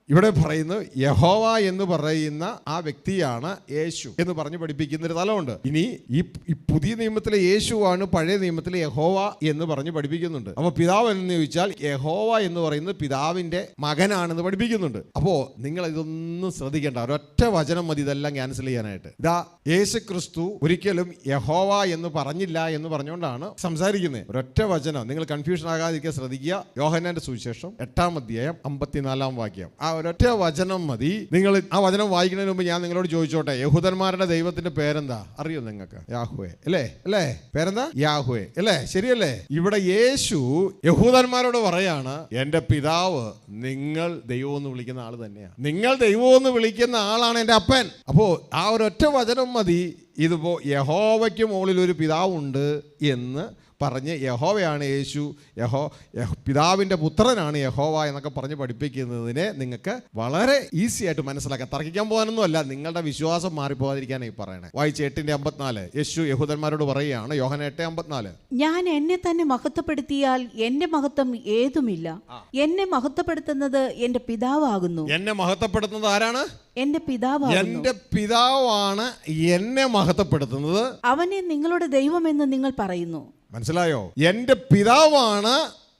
ഇവിടെ പറയുന്നു യഹോവ എന്ന് പറയുന്ന ആ വ്യക്തിയാണ് യേശു എന്ന് പറഞ്ഞ് പഠിപ്പിക്കുന്ന ഒരു തലമുണ്ട്. ഇനി ഈ പുതിയ നിയമത്തിലെ യേശുവാണ് പഴയ നിയമത്തിലെ യഹോവ എന്ന് പറഞ്ഞ് പഠിപ്പിക്കുന്നുണ്ട്. അപ്പൊ പിതാവ് എന്ന് ചോദിച്ചാൽ യഹോവ എന്ന് പറയുന്നത് പിതാവിന്റെ മകനാണെന്ന് പഠിപ്പിക്കുന്നുണ്ട്. അപ്പോ നിങ്ങൾ ഇതൊന്നും ശ്രദ്ധിക്കേണ്ട, ഒരൊറ്റ വചനം മതി ഇതെല്ലാം ക്യാൻസൽ ചെയ്യാനായിട്ട്. ഇതാ യേശു ക്രിസ്തു ഒരിക്കലും യഹോവ എന്ന് പറഞ്ഞില്ല എന്ന് പറഞ്ഞുകൊണ്ടാണ് സംസാരിക്കുന്നത്. ഒരൊറ്റ വചനം, നിങ്ങൾ കൺഫ്യൂഷൻ ആകാതിരിക്കാൻ ശ്രദ്ധിക്കുക. യോഹന്നാന്റെ സുവിശേഷം 8-ാം അധ്യായം 54-ാം വാക്യം. ആ ഒരൊറ്റ വചനം മതി. നിങ്ങൾ ആ വചനം വായിക്കുന്നതിന് മുമ്പ് ഞാൻ നിങ്ങളോട് ചോദിച്ചോട്ടെ, യഹൂദന്മാരുടെ ദൈവത്തിന്റെ പേരെന്താ അറിയോ നിങ്ങൾക്ക്? യാഹ്വേ അല്ലേ? പേരെന്താ? യാഹ്വേ അല്ലേ? ശരിയല്ലേ? ഇവിടെ യേശു യഹൂദന്മാരോട് പറയാണ്, എന്റെ പിതാവ് നിങ്ങൾ ദൈവം എന്ന് വിളിക്കുന്ന ആള് തന്നെയാണ്. നിങ്ങൾ ദൈവം എന്ന് വിളിക്കുന്ന ആളാണ് എൻ്റെ അപ്പൻ. അപ്പോ ആ ഒരൊറ്റ വചനം മതി. ഇതിപ്പോ യഹോവയ്ക്ക് മുകളിൽ ഒരു പിതാവുണ്ട് എന്ന് പറഞ്ഞ് യഹോവയാണ് യേശു, പിതാവിൻ്റെ പുത്രനാണ് യഹോവ എന്നൊക്കെ പറഞ്ഞ് പഠിപ്പിക്കുന്നതിനെ നിങ്ങൾക്ക് വളരെ ഈസി ആയിട്ട് മനസ്സിലാക്കാം. തർക്കിക്കാൻ പോകാനൊന്നും അല്ല, നിങ്ങളുടെ വിശ്വാസം മാറിപ്പോകാതിരിക്കാനായി പറയണേ. വായിച്ച് 8:54 യേശു യഹൂദന്മാരോട് പറയുകയാണ്. യോഹന്നാൻ 8:54. ഞാൻ എന്നെ തന്നെ മഹത്വപ്പെടുത്തിയാൽ എന്റെ മഹത്വം ഏതുമില്ല. എന്നെ മഹത്വപ്പെടുത്തുന്നത് എന്റെ പിതാവാകുന്നു. എന്നെ മഹത്വപ്പെടുത്തുന്നത് ആരാണ്? എന്റെ പിതാവാണ്. എന്റെ പിതാവാണ് എന്നെ മഹത്വപ്പെടുത്തുന്നത്. അവനെ നിങ്ങളുടെ ദൈവമെന്ന് നിങ്ങൾ പറയുന്നു. മനസ്സിലായോ? എന്റെ പിതാവാണ്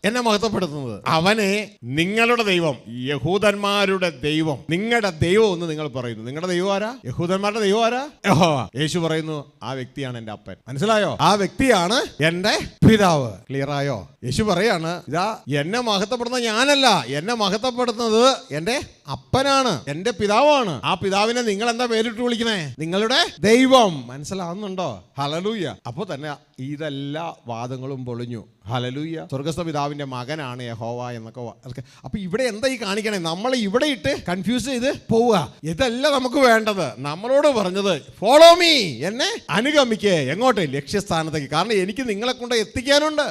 എന്നെ മഹത്വപ്പെടുത്തുന്നത്. അവനെ നിങ്ങളുടെ ദൈവം, യഹൂദന്മാരുടെ ദൈവം, നിങ്ങളുടെ ദൈവം എന്ന് നിങ്ങൾ പറയുന്നു. നിങ്ങളുടെ ദൈവം ആരാ? യഹൂദന്മാരുടെ ദൈവം ആരാ? യഹോവ. യേശു പറയുന്നു ആ വ്യക്തിയാണ് എൻ്റെ അപ്പൻ. മനസ്സിലായോ? ആ വ്യക്തിയാണ് എൻ്റെ പിതാവ്. ക്ലിയർ ആയോ? യേശു പറയാണ്, ഇതാ എന്നെ മഹത്വപ്പെടുന്നത് ഞാനല്ല, എന്നെ മഹത്വപ്പെടുത്തുന്നത് എൻ്റെ അപ്പനാണ്, എൻ്റെ പിതാവാണ്. ആ പിതാവിനെ നിങ്ങൾ എന്താ പേരിട്ട് വിളിക്കണേ? നിങ്ങളുടെ ദൈവം. മനസ്സിലാവുന്നുണ്ടോ? ഹല്ലേലൂയ. അപ്പൊ തന്നെ ഇതെല്ലാ വാദങ്ങളും പൊളിഞ്ഞു. ഹല്ലേലൂയ. സ്വർഗ്ഗസ്ഥ പിതാവിന്റെ മകനാണ് യഹോവ എന്നൊക്കെ. അപ്പൊ ഇവിടെ എന്താ ഈ കാണിക്കണേ? നമ്മൾ ഇവിടെ ഇട്ട് കൺഫ്യൂസ് ചെയ്ത് പോവുക. ഇതല്ല നമുക്ക് വേണ്ടത്. നമ്മളോട് പറഞ്ഞത് ഫോളോ മീ, എന്നെ അനുഗമിക്കേ. എങ്ങോട്ട്? ലക്ഷ്യസ്ഥാനത്തേക്ക്. കാരണം എനിക്ക് നിങ്ങളെ കൊണ്ട് എത്തിക്കാനുണ്ട്.